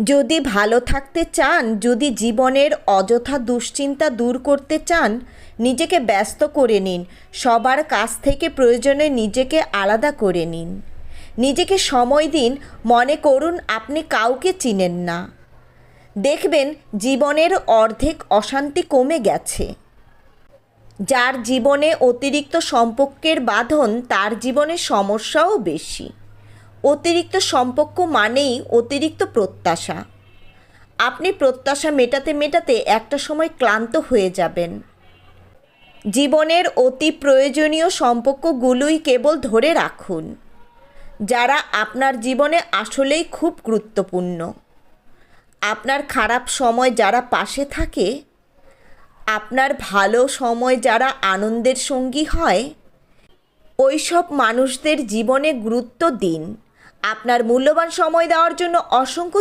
যদি ভালো থাকতে চান, যদি জীবনের অযথা দুশ্চিন্তা দূর করতে চান, নিজেকে ব্যস্ত করে নিন। সবার কাছ থেকে প্রয়োজনে নিজেকে আলাদা করে নিন। নিজেকে সময় দিন। মনে করুন আপনি কাউকে চিনেন না। দেখবেন জীবনের অর্ধেক অশান্তি কমে গেছে। যার জীবনে অতিরিক্ত সম্পর্কের বাঁধন, তার জীবনে সমস্যাও বেশি। অতিরিক্ত সম্পর্ক মানেই অতিরিক্ত প্রত্যাশা। আপনি প্রত্যাশা মেটাতে মেটাতে একটা সময় ক্লান্ত হয়ে যাবেন। জীবনের অতি প্রয়োজনীয় সম্পর্কগুলোই কেবল ধরে রাখুন, যারা আপনার জীবনে আসলেই খুব গুরুত্বপূর্ণ। আপনার খারাপ সময় যারা পাশে থাকে, আপনার ভালো সময় যারা আনন্দের সঙ্গী হয়, ওই সব মানুষদের জীবনে গুরুত্ব দিন। আপনার মূল্যবান সময় দেওয়ার জন্য অসংখ্য